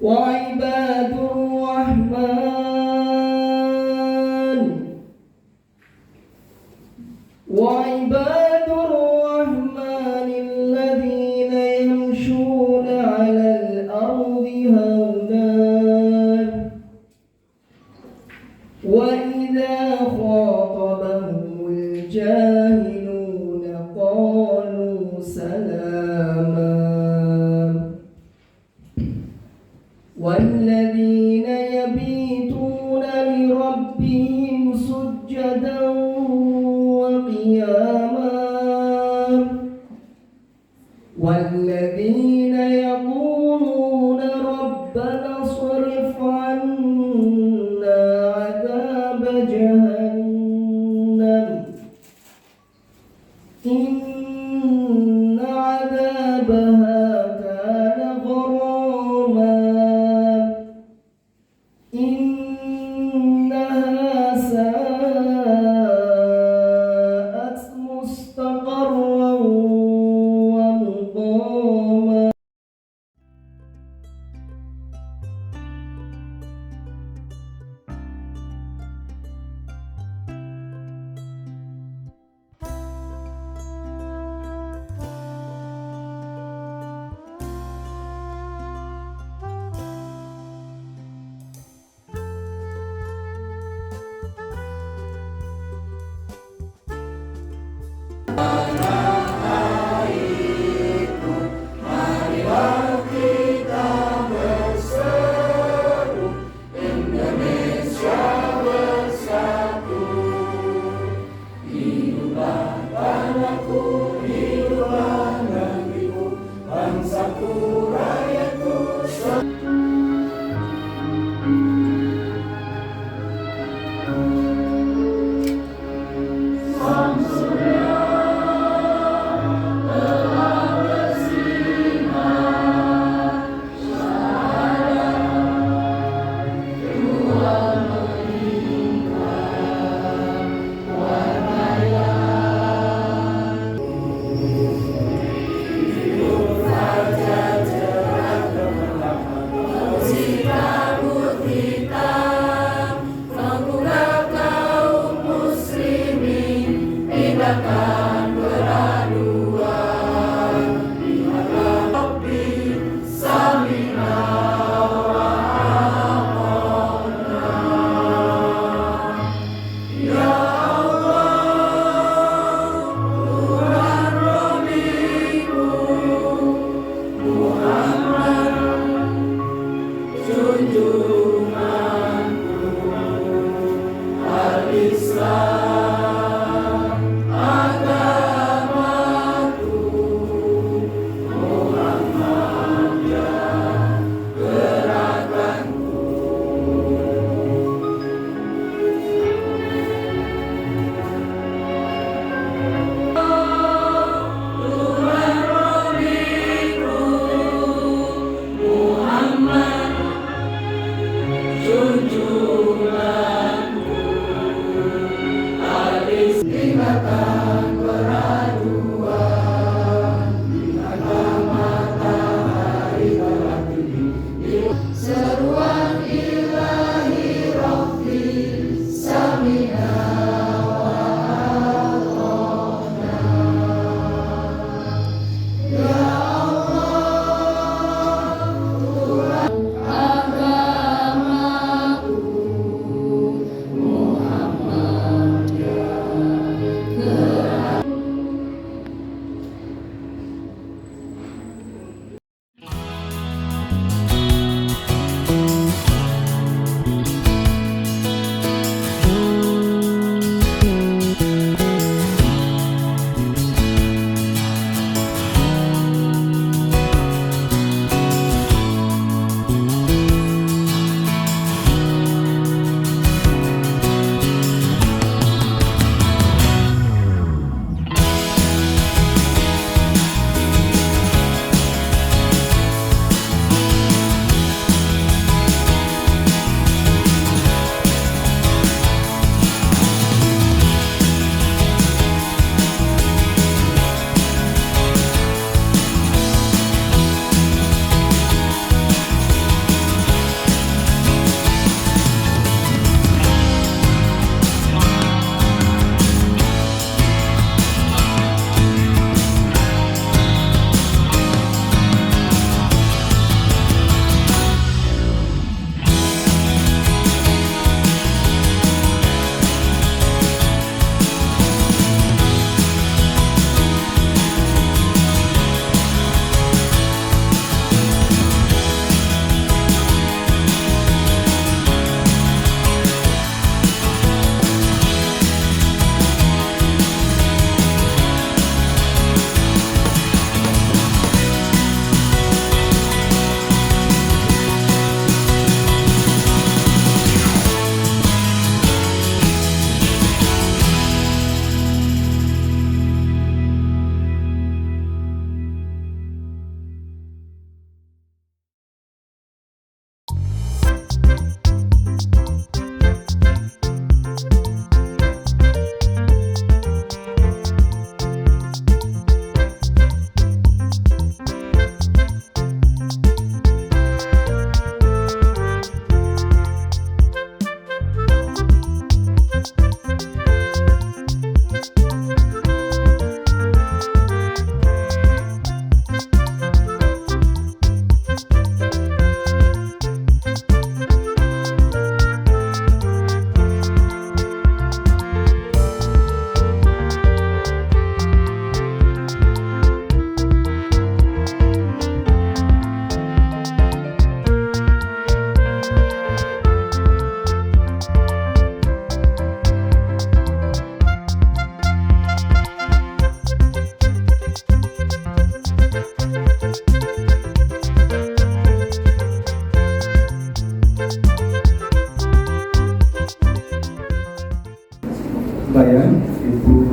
وعباد الرحمن الذين يمشون على الأرض هونا وإذا خاطبهم الجاهلون قالوا سلاما والذين يبيتون لربهم سجدا وقياما والذين يقولون ربنا اصرف عنا عذاب جهنم إن عذابها كان غراما إنها ساءت مستقرا ومقاما.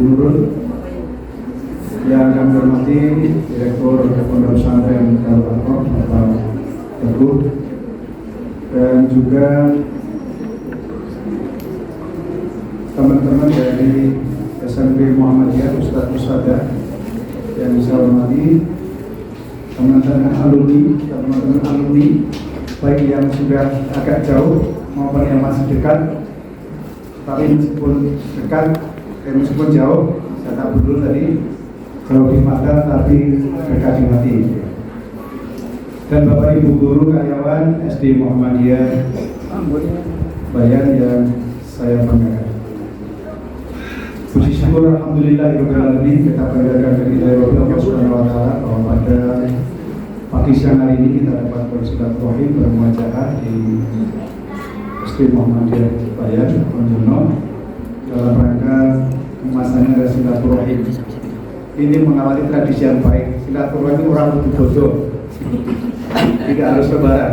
Nurul, yang kami hormati Direktur Pondok Pesantren Darul Arqam Bapak Teguh, dan juga teman-teman dari SMP Muhammadiyah, Ustadz-Ustadzah yang saya hormati, teman-teman alumni, baik yang sudah agak jauh maupun yang masih dekat, tapi meskipun dekat, meskipun jauh, saya tak dulu tadi, jauh di mata tapi dekat di hati. Dan Bapak Ibu guru karyawan SD Muhammadiyah Bayan yang saya banggakan. Puji syukur alhamdulillahirobbilalamin, kita panjatkan kehadirat Allah Subhanahu wa taala bahwa pada pagi siang hari ini kita dapat bersilaturahim bermuajahah di SD Muhammadiyah Bayan Konjono dalam rangka kemasannya ada silaturahim. Ini mengawali tradisi yang baik. Silaturahim orang butuh bodoh, tidak harus lebaran.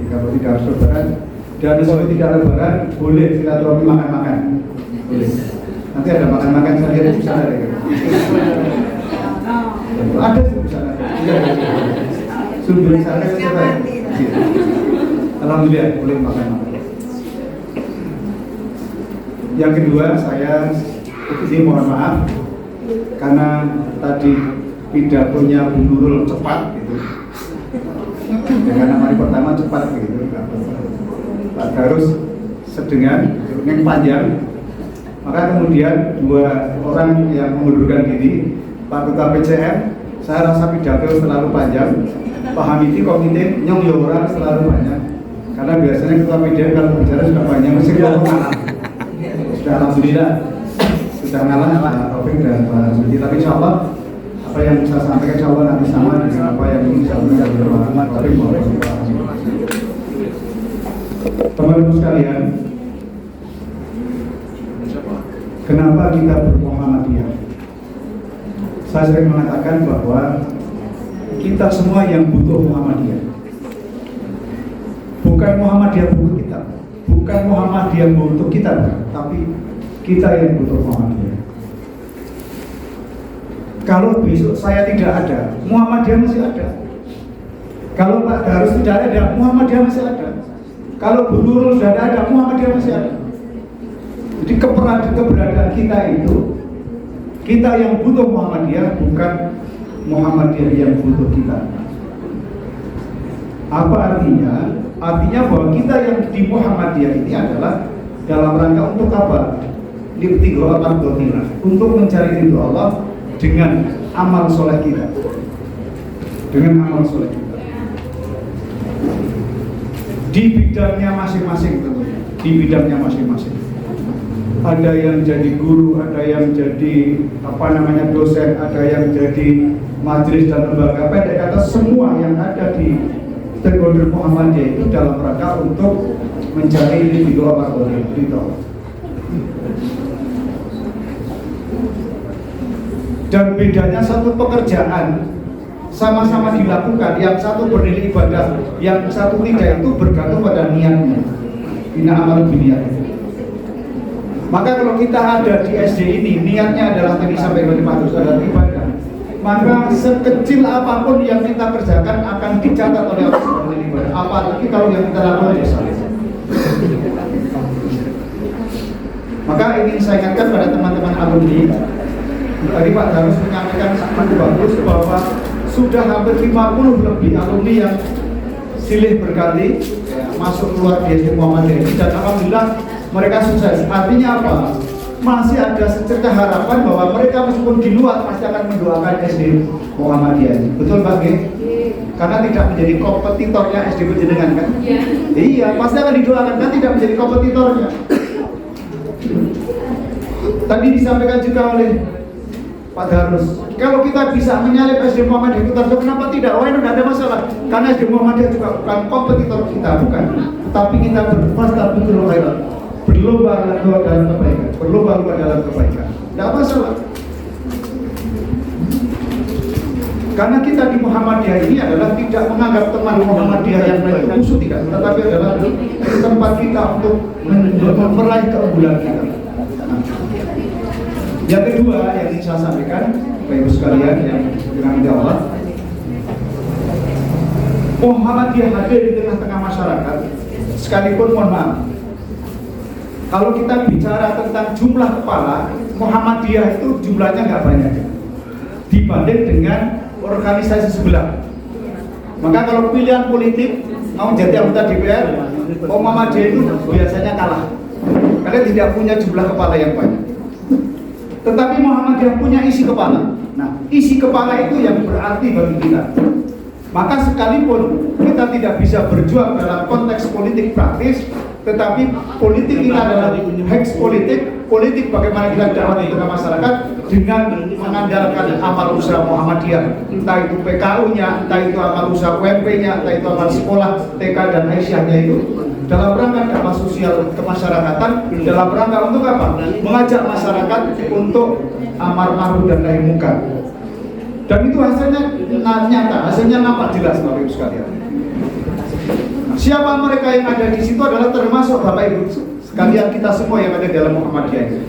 Kalau tidak harus lebaran dan sesuai tidak lebaran boleh silaturahim makan-makan. Boleh. Nanti ada makan-makan saya lihat di sana deh. Ada di sana. Sumber sana kita. Alhamdulillah boleh makan-makan. Yang kedua, saya ini mohon maaf karena tadi pidatonya Bu Nurul cepat gitu. Dengan hari pertama cepat gitu. Pak Darus sedengan, yang panjang. Maka kemudian dua orang yang mengundurkan diri, Pak Ketua PCM, saya rasa pidato terlalu panjang, Pak Hamidi komite nyong orang terlalu banyak, karena biasanya Ketua PCM kalau bicara sudah panjang, meskipun ngalah, sudah alhamdulillah, sudah ngalah Pak Taufik dan Pak Hamidi, tapi insya Allah apa yang saya sampaikan insya Allah nanti sama dengan apa yang disampaikan oleh Pak Taufik maupun Pak Hamidi. Teman-teman sekalian, kenapa kita bermuhammadiyah? Saya sering mengatakan bahwa kita semua yang butuh Muhammadiyah. Bukan Muhammadiyah butuh kita, bukan Muhammadiyah butuh kita, tapi kita yang butuh Muhammadiyah. Kalau besok saya tidak ada, Muhammadiyah masih ada. Kalau Pak Darus tidak ada, Muhammadiyah masih ada. Kalau Bu Nurul sudah ada, Muhammadiyah masih ada. Jadi keberadaan kita itu, kita yang butuh Muhammadiyah, bukan Muhammadiyah yang butuh kita. Apa artinya? Artinya bahwa kita yang di Muhammadiyah ini adalah dalam rangka untuk apa? Libtigho al-mardotina, untuk mencari ridho Allah dengan amal soleh kita. Dengan amal soleh kita. Di bidangnya masing-masing tentunya. Di bidangnya masing-masing. Ada yang jadi guru, ada yang jadi dosen, ada yang jadi majelis dan lembaga. Pendek kata semua yang ada di stakeholder Muhammadiyah itu dalam rangka untuk mencari ridho Allah. Dan bedanya satu pekerjaan sama-sama dilakukan, yang satu bernilai ibadah, yang satu tidak, itu bergantung pada niatnya. Bina amal biniyat. Maka kalau kita ada di SD ini, niatnya adalah tadi sampai oleh Pak Darus adalah ibadah, maka sekecil apapun yang kita kerjakan akan dicatat oleh Allah sebagai ibadah. Apalagi kalau yang kita lakukan dosa. Maka ingin saya ingatkan pada teman-teman alumni, tadi Pak Darus menyampaikan sangat bagus bahwa sudah hampir 50 lebih alumni yang silih berkali masuk keluar di SD Muhammadiyah ini, dan alhamdulillah mereka sukses. Artinya apa? Masih ada secercah harapan bahwa mereka meskipun di luar pasti akan mendoakan SD Muhammadiyah. Betul Pak G? Karena tidak menjadi kompetitornya SD Penjenengan kan? Iya, pasti akan didoakan kan, tidak menjadi kompetitornya. Tadi disampaikan juga oleh Pak Darus, kalau kita bisa menyalip SD Muhammadiyah itu, kenapa tidak? Wah, itu tidak ada masalah. Karena SD Muhammadiyah juga bukan kompetitor kita, bukan. Tapi kita berfastabiqul khairat, berlomba dalam kebaikan, berlomba dalam kebaikan. Tidak masalah. Karena kita di Muhammadiyah ini adalah tidak menganggap teman Muhammadiyah yang lain itu musuh, tidak, tetapi adalah tempat kita untuk meraih keunggulan kita. Yang kedua yang ingin saya sampaikan, Bapak Ibu sekalian yang dirahmati Allah, Muhammadiyah hadir di tengah-tengah masyarakat. Sekalipun mohon maaf, kalau kita bicara tentang jumlah kepala, Muhammadiyah itu jumlahnya nggak banyak dibanding dengan organisasi sebelah. Maka kalau pilihan politik mau jadi anggota DPR, Muhammadiyah itu biasanya kalah karena tidak punya jumlah kepala yang banyak. Tetapi Muhammadiyah punya isi kepala. Nah, isi kepala itu yang berarti bagi kita. Maka sekalipun kita tidak bisa berjuang dalam konteks politik praktis, tetapi politik ini adalah heks politik, politik bagaimana kita dakwah di tengah masyarakat dengan mengandalkan amal usaha Muhammadiyah, entah itu PKU-nya, entah itu amal usaha UMP-nya, entah itu amal sekolah, TK dan Aisyah-nya itu, dalam rangka dakwah sosial kemasyarakatan, dalam rangka untuk apa? Mengajak masyarakat untuk amar ma'ruf dan nahi munkar. Dan itu hasilnya nyata, hasilnya nampak jelas Bapak Ibu sekalian. Siapa mereka yang ada di situ adalah termasuk Bapak Ibu sekalian kita semua yang ada dalam Muhammadiyah ini.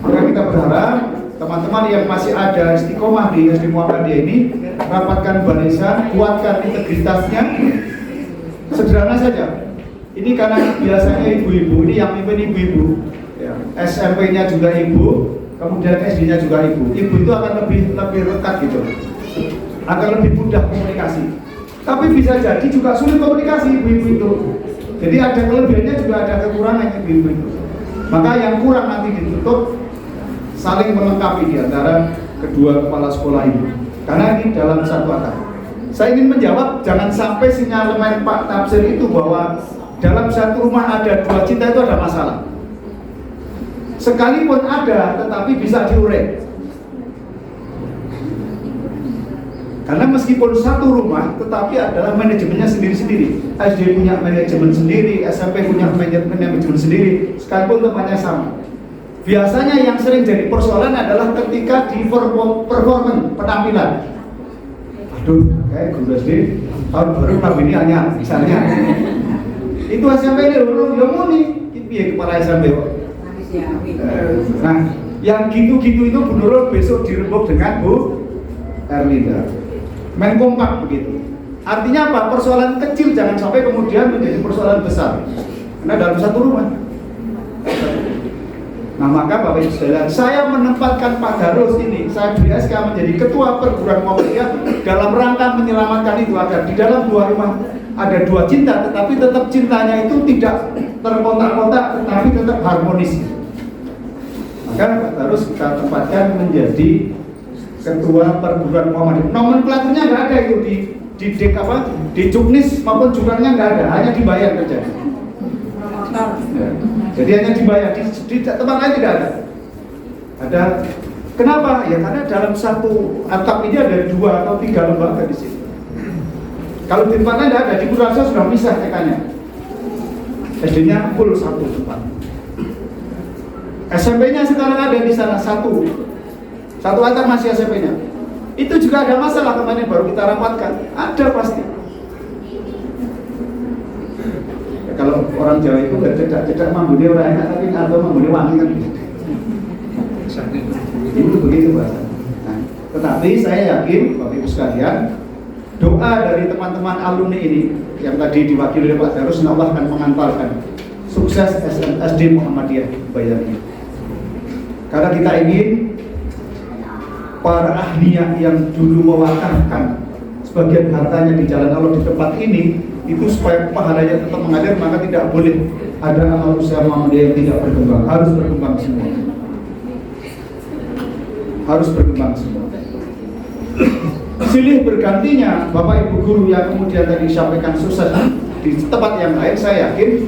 Maka kita berharap teman-teman yang masih ada istiqomah di SD Muhammadiyah ini rapatkan barisan, kuatkan integritasnya. Sederhana saja. Ini karena biasanya ibu-ibu, ini yang pimpin ibu-ibu, ya. SMP-nya juga ibu, kemudian SD-nya juga ibu. Ibu itu akan lebih rekat gitu, akan lebih mudah komunikasi. Tapi bisa jadi juga sulit komunikasi ibu-ibu itu. Jadi ada kelebihannya juga ada kekurangannya ibu-ibu itu. Maka yang kurang nanti ditutup, saling melengkapi di antara kedua kepala sekolah ini. Karena ini dalam satu akar. Saya ingin menjawab, jangan sampai sinyalemen Pak Tafsir itu bahwa dalam satu rumah ada dua cinta itu ada masalah. Sekalipun ada, tetapi bisa diurai. Karena meskipun satu rumah, tetapi adalah manajemennya sendiri-sendiri. SD punya manajemen sendiri, SMP punya manajemen sendiri, sekalipun tempatnya sama. Biasanya yang sering jadi persoalan adalah ketika di performance penampilan. Aduh, kayak guru SD tahun baru ini hanya misalnya. Itu SMP ini dulu, ya muni, piye kepala SMP kok. Nah, yang gitu-gitu itu Bu Nurul besok dirembuk dengan Bu Erlinda. Main kompak begitu. Artinya apa? Persoalan kecil jangan sampai kemudian menjadi persoalan besar. Karena dalam satu rumah. Nah, maka Bapak Ibu sekalian, saya menempatkan Pak Darus ini, saya beri SK menjadi ketua perguruan Muhammadiyah dalam rangka menyelamatkan itu agar di dalam dua rumah ada dua cinta, tetapi tetap cintanya itu tidak terkontak-kontak, tetapi tetap harmonis. Maka Pak Darus kita tempatkan menjadi ketua perguruan Muhammadiyah. Nomenklaturnya nggak ada itu di Juknis maupun jurnalnya nggak ada, hanya dibayar saja. Ya. Jadi hanya dibayar, di tempat lain tidak ada. Ada. Kenapa? Ya karena dalam satu atap ini ada 2 atau 3 lembaga di sini. Kalau di tempat lain tidak ada, di Purwakarta sudah misah TK-nya. SD-nya full satu tempat. SMP-nya sekarang ada di sana satu atap masih SMP-nya. Itu juga ada masalah kemarin baru kita rapatkan. Ada pasti. Ya, kalau orang Jawa itu tidak mambune orang enak tapi atau mambune wangi kan. Itu begitu bahasa. Nah, tetapi saya yakin Bapak Ibu sekalian, doa dari teman-teman alumni ini yang tadi diwakili oleh Pak Darus, Allah akan mengantarkan sukses SD Muhammadiyah Bayani. Karena kita ingin para ahliya yang dulu mewakafkan sebagian hartanya di jalan Allah di tempat ini, itu supaya pahalanya tetap mengalir, maka tidak boleh ada amal usaha Muhammadiyah yang tidak berkembang. Harus berkembang semua. Harus berkembang semua. Silih bergantinya Bapak Ibu guru yang kemudian tadi disampaikan sukses di tempat yang lain, saya yakin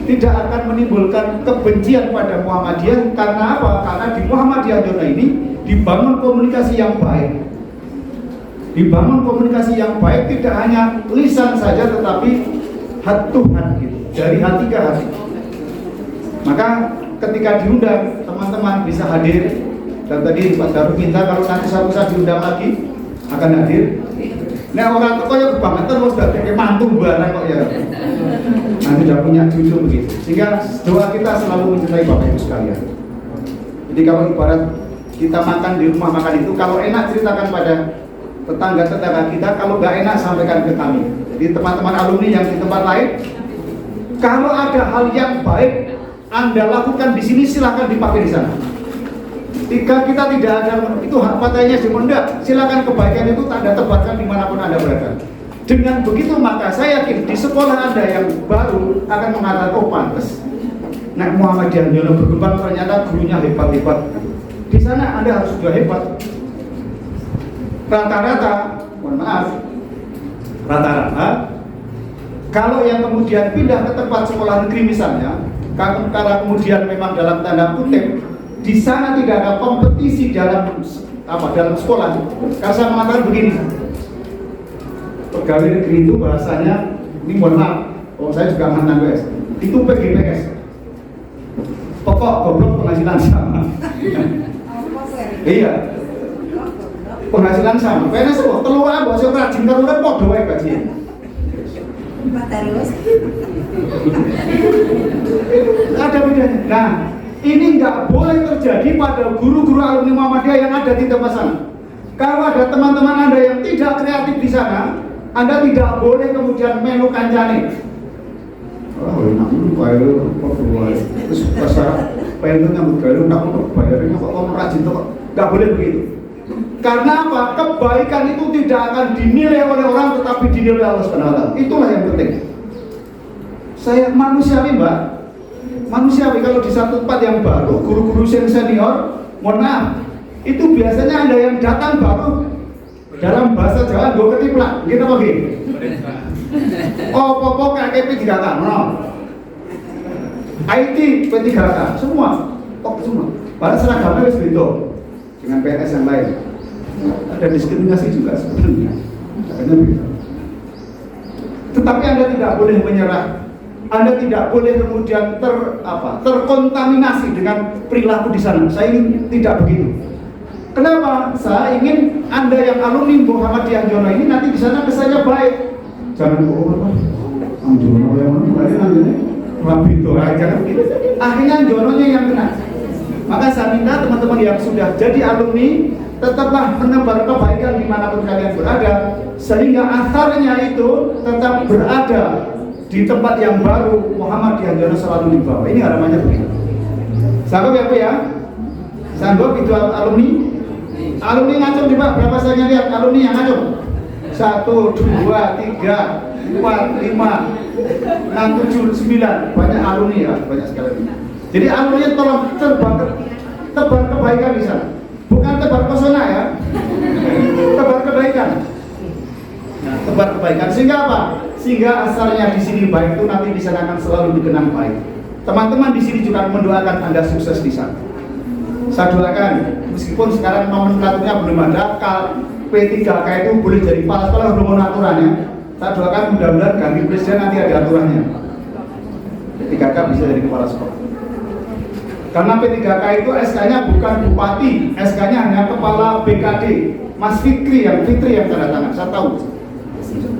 tidak akan menimbulkan kebencian pada Muhammadiyah. Karena apa? Karena di Muhammadiyah zona ini dibangun komunikasi yang baik. Dibangun komunikasi yang baik tidak hanya lisan saja, tetapi hati to hati, dari hati ke hati. Maka ketika diundang, teman-teman bisa hadir. Dan tadi Pak Darus minta kalau nanti suatu saat diundang lagi akan hadir. Nah orang tua yang kebangetan harus kayak mantu barang kok ya. Nanti sudah punya cucu begitu. Sehingga doa kita selalu mencintai Bapak Ibu sekalian. Jadi kalau ibarat kita makan di rumah makan itu, kalau enak ceritakan pada tetangga-tetangga kita, kalau nggak enak sampaikan ke kami. Jadi teman-teman alumni yang di tempat lain, kalau ada hal yang baik Anda lakukan di sini, silakan dipakai di sana. Jika kita tidak ada, itu hak patahnya enggak, silakan kebaikan itu Anda tebarkan dimanapun Anda berada. Dengan begitu maka saya yakin di sekolah Anda yang baru akan mengatakan, oh pantas Nah Muhammadiyah Jono berkembang, ternyata gurunya hebat-hebat. Di sana Anda harus juga hebat. Rata-rata, mohon maaf, rata-rata kalau yang kemudian pindah ke tempat sekolah negeri misalnya, karena kemudian memang dalam tanda kutip di sana tidak ada kompetisi dalam dalam sekolah. Karena saya mengatakan begini, pegawai negeri itu bahasanya, ini mohon maaf, saya juga mantan PS, itu PGPS, pokok goblok penghasilan sama. Iya, penghasilan sama. PNS kok keluar bahasa rajin karunan podo wae gajinya. Ada bedanya. Nah, ini nggak boleh terjadi pada guru-guru alumni Muhammadiyah yang ada di tempat sana. Kalau ada teman-teman Anda yang tidak kreatif di sana, Anda tidak boleh kemudian melu kancane. Oh, enak dulu bayar apa terus pasar pengen nyambut gawe nak bayarnya kok orang rajin kok. Nggak boleh begitu. Karena apa? Kebaikan itu tidak akan dinilai oleh orang, tetapi dinilai Allah SWT. Itulah yang penting. Saya manusiawi, Mbak. Manusiawi kalau di satu tempat yang baru, guru-guru senior, mohon maaf, itu biasanya ada yang datang baru dalam bahasa Jawa gue ketiplak, gitu apa gitu? Oh, pokok kayak P3K, no. IT P3K, semua, semua. Padahal seragamnya harus beda dengan PNS yang lain. Ada diskriminasi juga sebenarnya. Tetapi Anda tidak boleh menyerah. Anda tidak boleh kemudian terkontaminasi dengan perilaku di sana. Saya ingin tidak begitu. Kenapa? Saya ingin Anda yang alumni Muhammadiyah Jono ini nanti di sana kesannya baik. Jangan Jono yang mana? Lebih itu aja. Akhirnya Jononya yang kena. Maka saya minta teman-teman yang sudah jadi alumni tetaplah menebar kebaikan dimanapun kalian berada, sehingga asarnya itu tetap berada di tempat yang baru. Muhammadiyah Jono selalu di bawah. Ini harapannya begitu. Sanggup ya Bu ya? Sanggup itu alumni? Alumni ngacung di Pak, berapa saya lihat alumni yang ngacung? 1, 2, 3, 4, 5, 6, 7, 9. Banyak alumni ya, banyak sekali. Jadi alumni tolong tebar kebaikan di sana. Bukan tebar pesona ya. Tebar kebaikan. Nah, tebar kebaikan sehingga apa? Sehingga asalnya di sini baik itu nanti di sana akan selalu dikenang baik. Teman-teman di sini juga mendoakan Anda sukses di sana. Saya doakan, meskipun sekarang nomenklaturnya belum ada, P3K itu boleh jadi kepala sekolah belum ada aturannya. Saya doakan mudah-mudahan ganti presiden nanti ada aturannya. P3K bisa jadi kepala sekolah. Karena P3K itu SK-nya bukan bupati, SK-nya hanya kepala BKD, Mas Fitri yang tanda tangan, saya tahu.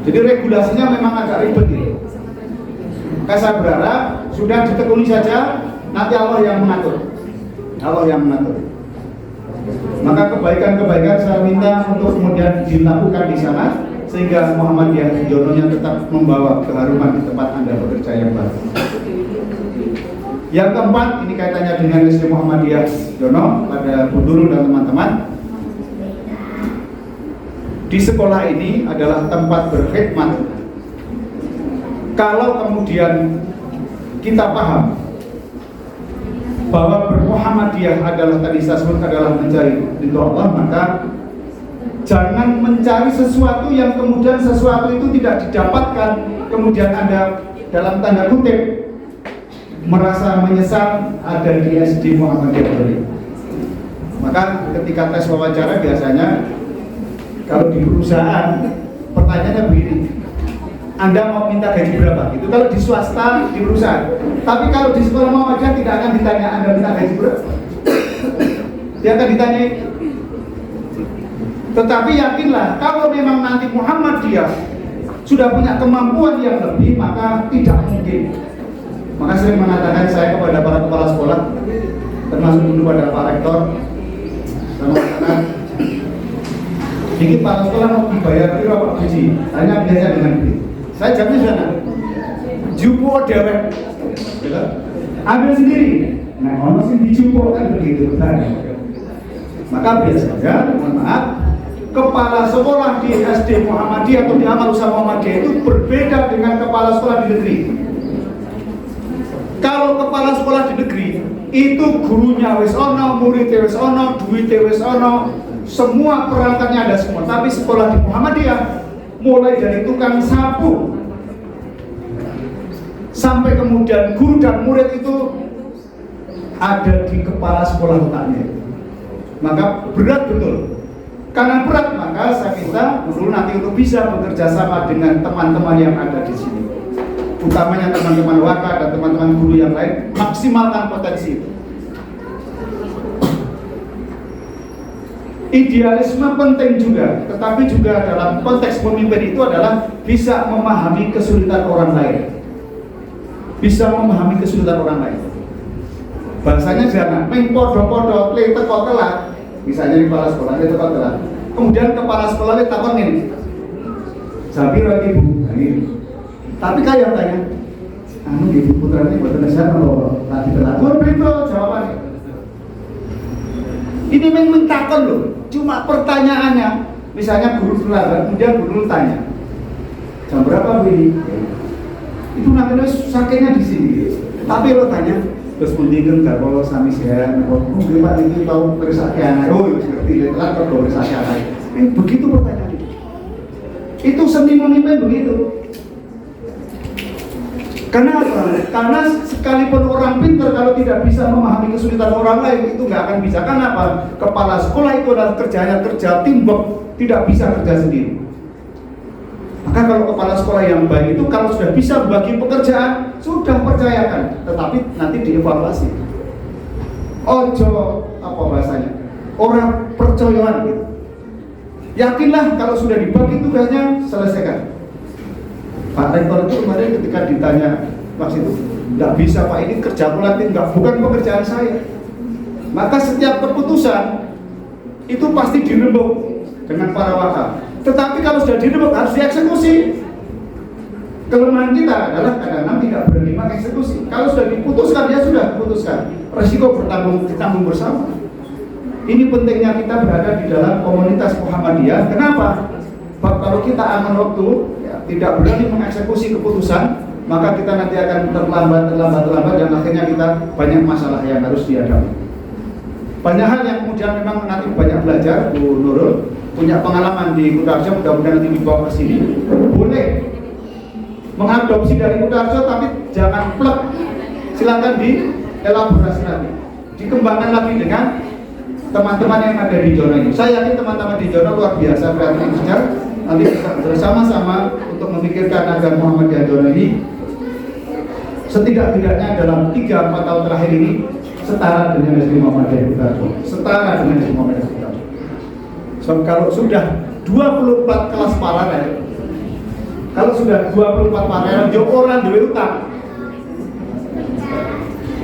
Jadi regulasinya memang agak ribet gitu. Maka saya berharap sudah ditekuni saja, nanti Allah yang mengatur. Allah yang mengatur. Maka kebaikan-kebaikan saya minta untuk kemudian dilakukan di sana, sehingga Muhammadiyah Jono-nya tetap membawa keharuman di tempat Anda bekerja yang baru. Yang keempat, ini kaitannya dengan SD Muhammadiyah Jono pada Bu Nurul dan teman-teman. Di sekolah ini adalah tempat berkhidmat. Kalau kemudian kita paham bahwa bermuhammadiyah adalah tadi saya sebut adalah mencari ridho Allah, maka jangan mencari sesuatu yang kemudian sesuatu itu tidak didapatkan, kemudian Anda dalam tanda kutip merasa menyesal ada di SD Muhammadiyah tadi. Maka ketika tes wawancara biasanya kalau di perusahaan pertanyaannya begini, Anda mau minta gaji berapa? Itu kalau di swasta, di perusahaan. Tapi kalau di sekolah Muhammadiyah tidak akan ditanya Anda minta gaji berapa. Dia akan ditanya itu. Tetapi yakinlah, kalau memang nanti Muhammadiyah sudah punya kemampuan yang lebih, maka tidak mungkin. Maka sering mengatakan saya kepada para kepala sekolah, termasuk dulu pada Pak Rektor, saya mengatakan ini kepala sekolah mau dibayar kira Pak Puji, hanya biasa dengan duit. Saya jawabnya sana, jupo dewek, ambil sendiri. Nah, orang sih dijupo kan begitu tadi. Maka biasanya, mohon maaf, kepala sekolah di SD Muhammadiyah atau di Amal Usaha Muhammadiyah itu berbeda dengan kepala sekolah di negeri. Kalau kepala sekolah di negeri itu gurunya wis ono, muridnya wis ono, duitnya wis ono, semua perangkatnya ada semua. Tapi sekolah di Muhammadiyah mulai dari tukang sapu sampai kemudian guru dan murid itu ada di kepala sekolah otaknya. Maka berat betul. Karena berat, maka saya minta dulu nanti untuk bisa bekerja sama dengan teman-teman yang ada di sini, utamanya teman-teman waka dan teman-teman guru yang lain, maksimalkan potensi itu. Idealisme penting juga, tetapi juga dalam konteks pemimpin itu adalah bisa memahami kesulitan orang lain. Bisa memahami kesulitan orang lain. Bahasanya jangan main podo-podo, le teko telat. Misalnya di kepala sekolah, le teko telat. Kemudian kepala sekolah le takon ini. Sapi lagi Bu, ini. Tapi kayak tanya, anu ibu putranya buat Indonesia kalau tadi telat. Oh, begitu jawabannya. Ini memang takon loh. Cuma pertanyaannya, misalnya guru telat, kemudian guru tanya, jam berapa Bu ini? Itu nanti sakitnya di sini. Tapi lo tanya, terus mendingan kalau sami sehat, mungkin Pak ini tahu perisakit, oh seperti telat kalau perisakit. Begitu pertanyaan itu. Itu seni memimpin begitu. Kenapa? Karena sekalipun orang pintar kalau tidak bisa memahami kesulitan orang lain itu nggak akan bisa. Kenapa? Kepala sekolah itu adalah kerja teamwork, tidak bisa kerja sendiri. Maka kalau kepala sekolah yang baik itu kalau sudah bisa bagi pekerjaan, sudah percayakan, tetapi nanti dievaluasi. Ojo apa bahasanya? Orang percayaan gitu. Yakinlah kalau sudah dibagi tugasnya, selesaikan. Pak Rektor itu kemarin ketika ditanya waktu itu, nggak bisa Pak, ini kerja kolektif, bukan pekerjaan saya. Maka setiap keputusan itu pasti dirembuk dengan para waka. Tetapi kalau sudah dirembuk harus dieksekusi. Kelemahan kita adalah kadang-kadang tidak berani mengeksekusi. Kalau sudah diputuskan, ya sudah diputuskan. Resiko ditanggung bersama. Ini pentingnya kita berada di dalam komunitas Muhammadiyah. Kenapa? Kalau kita aman waktu, ya, tidak berani mengeksekusi keputusan, maka kita nanti akan terlambat, dan akhirnya kita banyak masalah yang harus dihadapi. Banyak hal yang kemudian memang nanti banyak belajar. Bu Nurul punya pengalaman di Kutarjo, mudah-mudahan nanti dibawa ke sini. Boleh mengadopsi dari Kutarjo, tapi jangan plek. Silakan dielaborasi lagi, dikembangkan lagi dengan teman-teman yang ada di zona ini. Saya yakin teman-teman di zona luar biasa kreatifnya. Nanti bisa bersama-sama untuk memikirkan agar Muhammadiyah zona ini setidak-tidaknya dalam 3-4 tahun terakhir ini setara dengan SD Muhammadiyah Kutarjo. Setara dengan SD Muhammadiyah Kutarjo. So, kalau sudah 24 kelas paralel, kalau sudah 24 paralel, jauh orang duwe utang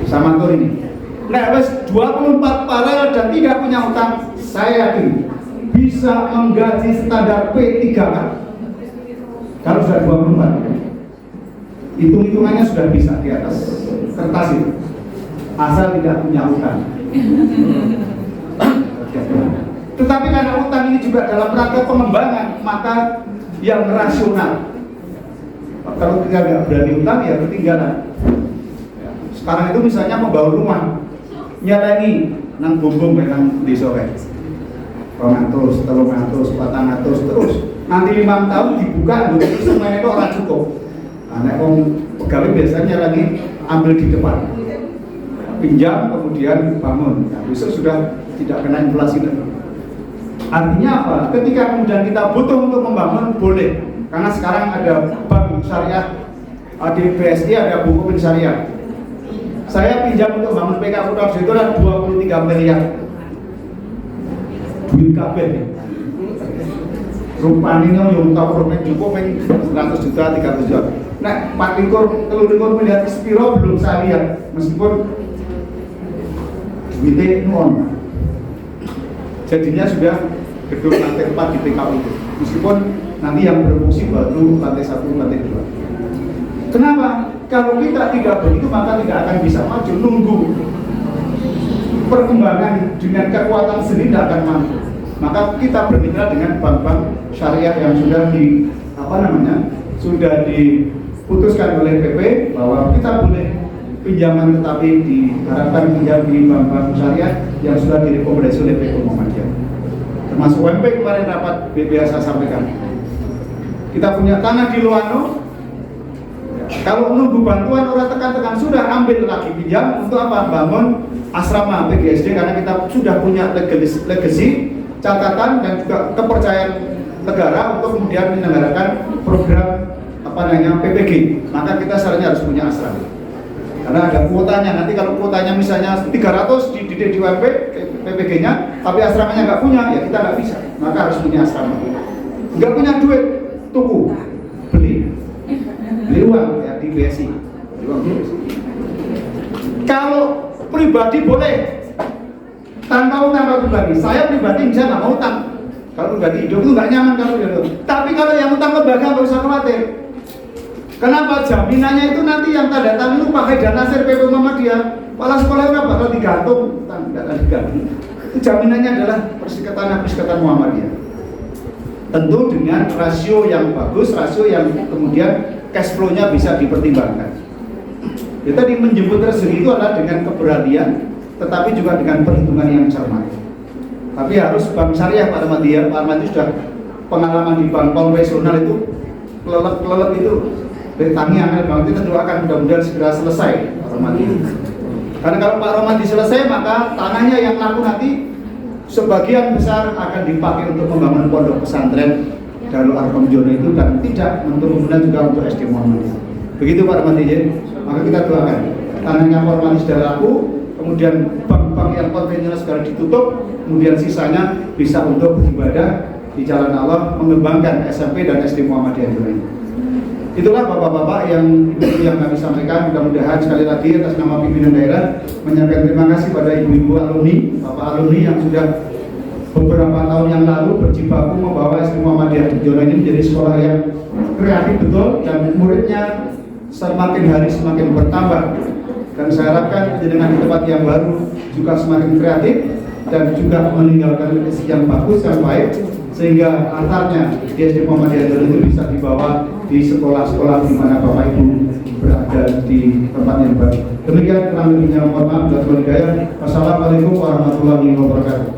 sama tuh ini. Nah, wes 24 paralel dan tidak punya utang, saya yakin bisa menggaji standar P3K. Kalau sudah 24, hitung-hitungannya sudah bisa di atas kertas itu, asal tidak punya utang. Tetapi karena utang ini juga dalam rangka pengembangan, maka yang rasional. Kalau kita nggak berani utang, ya ketinggalan. Sekarang itu misalnya membangun rumah, nyalangi nang bumbung nang desa wae. 200, 300, 400 terus. Nanti 5 tahun dibuka terus semuanya itu orang cukup. Nah, pegawai biasanya lagi ambil di depan. Pinjam kemudian bangun. Nah, besok sudah tidak kena inflasi lagi. Artinya apa? Ketika kemudian kita butuh untuk membangun, boleh. Karena sekarang ada bank syariah, di BSI ada buku syariah. Saya pinjam untuk bangun PK Kutarjo itu adalah 23 miliar. Duit kabeh. Rupanya yang tahu rumah cukup 100 juta, 300 juta. Nah, 4 likur, 3 likur miliar Spiro belum saya lihat. Meskipun WT nuon. Jadinya sudah gedung lantai 4 di PKU itu. Meskipun nanti yang berfungsi baru lantai 1, lantai 2. Kenapa? Kalau kita tidak begitu maka tidak akan bisa maju. Nunggu perkembangan dengan kekuatan sendiri tidak akan mampu. Maka kita bermitra dengan bank-bank syariah yang sudah sudah diputuskan oleh PP bahwa kita boleh pinjaman, tetapi diharapkan pinjam di bank-bank syariah yang sudah direkomendasi oleh PP Muhammadiyah. Termasuk UMP kemarin rapat BPA saya sampaikan. Kita punya tanah di Loano. Kalau nunggu bantuan orang tekan-tekan sudah ambil lagi pinjam untuk apa? Bangun asrama PGSD karena kita sudah punya legasi, catatan dan juga kepercayaan negara untuk kemudian menyelenggarakan program PPG. Maka kita seharusnya harus punya asrama. Karena ada kuotanya. Nanti kalau kuotanya misalnya 300 dididik di UMP PPG-nya, tapi asramanya nggak punya, ya kita nggak bisa. Maka harus punya asrama. Nggak punya duit, tuku, beli uang ya di BSI. Kalau pribadi boleh tanpa utang pribadi. Saya pribadi bisa nggak mau utang. Kalau pribadi hidup itu nggak nyaman kalau hidup. Tapi kalau yang utang lembaga nggak usah khawatir. Kenapa? Jaminannya itu nanti yang tanda tangan itu pakai dana SIR PP Muhammadiyah. Kepala sekolah itu bakal digantung, tidak akan digantung. Itu jaminannya adalah Persikatan Muhammadiyah. Tentu dengan rasio yang bagus, rasio yang kemudian cash flow-nya bisa dipertimbangkan. Ya, tadi menjemput rezeki itu adalah dengan keberanian, tetapi juga dengan perhitungan yang cermat. Tapi harus bank syariah Pak Rahmadi ya. Pak Rahmadi sudah pengalaman di bank konvensional itu kelelep itu bertangi angel banget. Kita doakan mudah-mudahan segera selesai Pak Rahmadi. Karena kalau Pak Rahmadi selesai maka tanahnya yang laku nanti sebagian besar akan dipakai untuk membangun pondok pesantren Darul Arqam Jono itu dan tidak kemudian juga untuk SD Muhammadiyah. Begitu Pak Rahmadi ya. Maka kita doakan tanahnya Pak Rahmadi sudah laku, kemudian bank-bank yang konvensional segera ditutup, kemudian sisanya bisa untuk beribadah di jalan Allah, mengembangkan SMP dan SD Muhammadiyah Jono. Itulah bapak-bapak yang kami sampaikan. Mudah-mudahan sekali lagi atas nama pimpinan daerah menyampaikan terima kasih pada ibu-ibu alumni, bapak alumni yang sudah beberapa tahun yang lalu berjibaku membawa SD Muhammadiyah Jono ini menjadi sekolah yang kreatif betul dan muridnya semakin hari semakin bertambah. Dan saya harapkan dengan di tempat yang baru juga semakin kreatif dan juga meninggalkan legasi yang bagus yang baik, sehingga antarnya di SD Muhammadiyah Jono itu bisa dibawa di sekolah-sekolah di mana Bapak Ibu berada di tempat yang baru. Demikian kurang lebihnya, mohon maaf dan hidayah. Wassalamualaikum warahmatullahi wabarakatuh.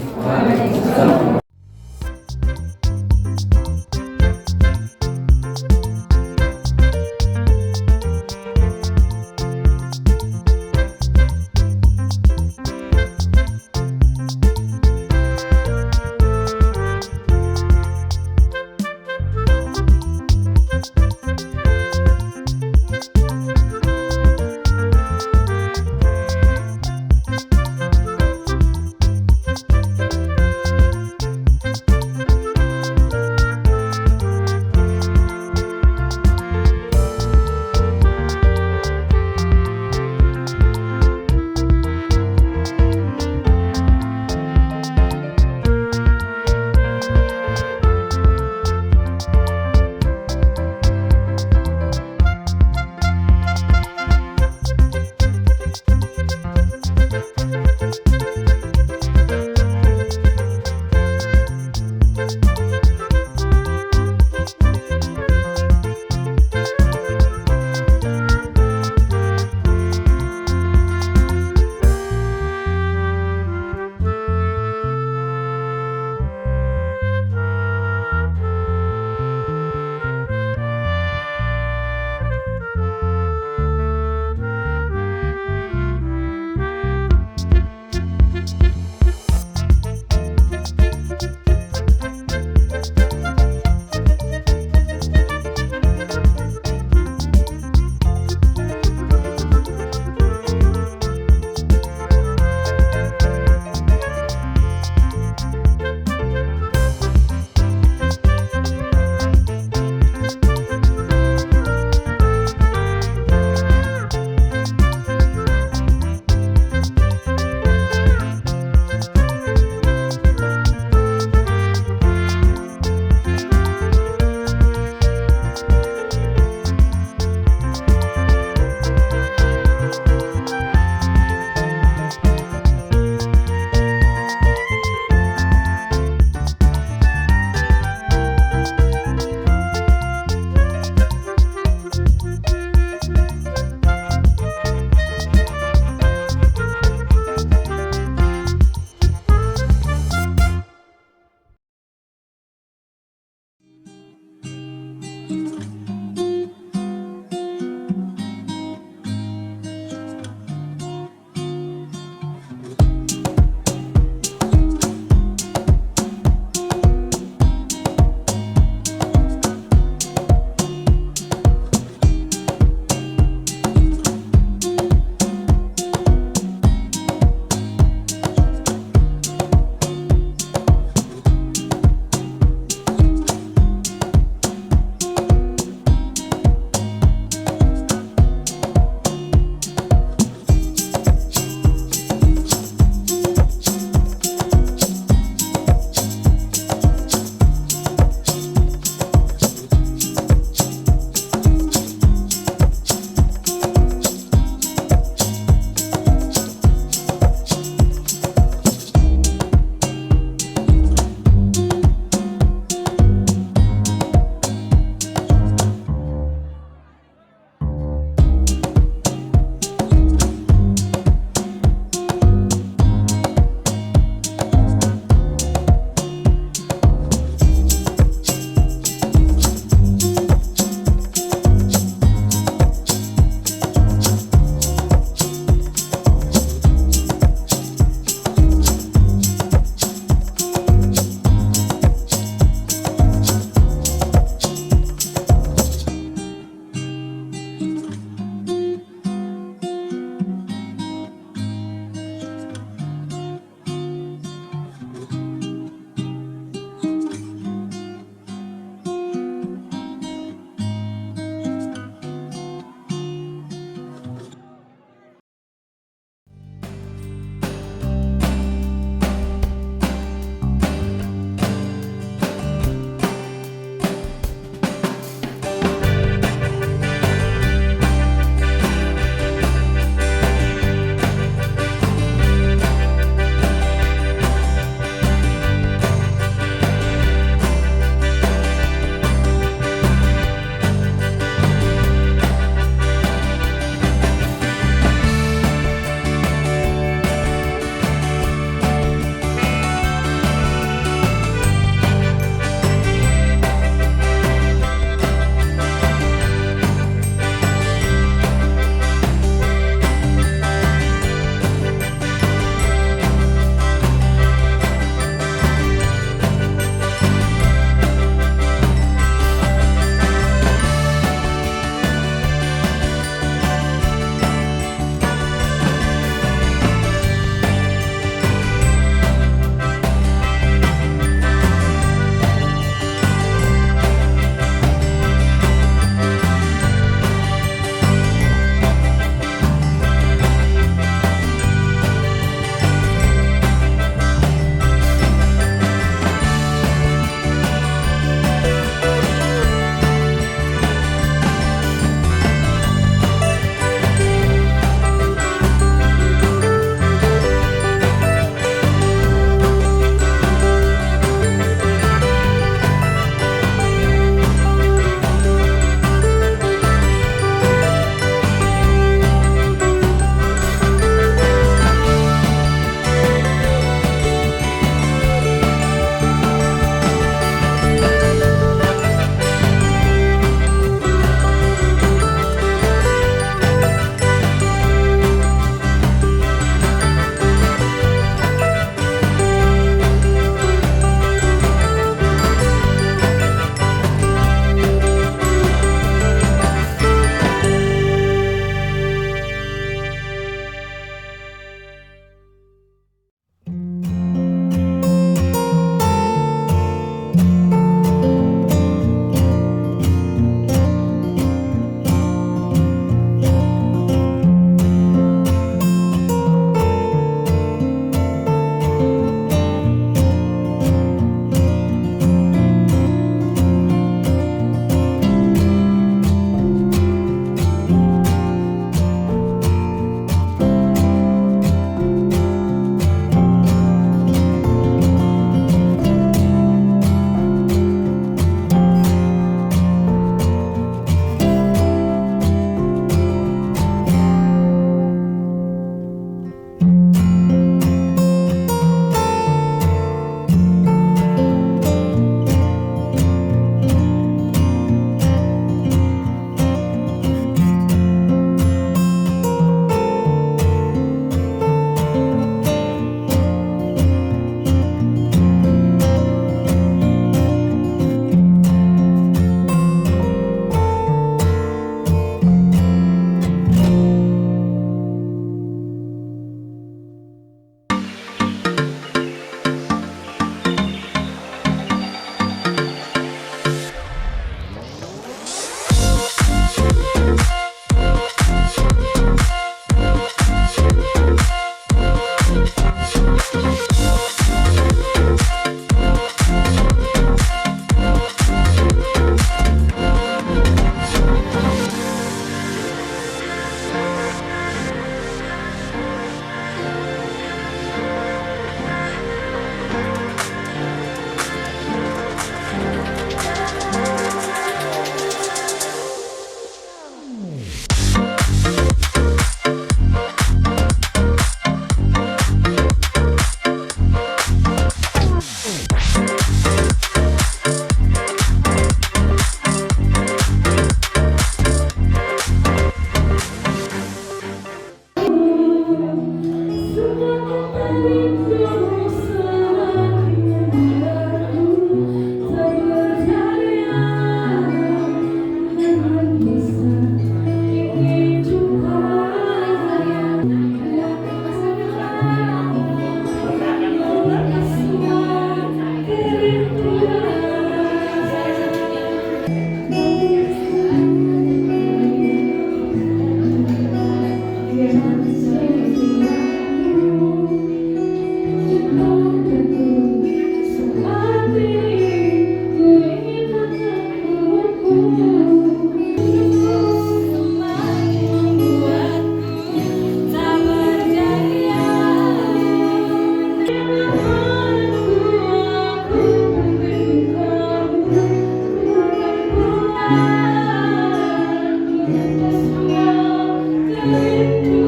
Thank you.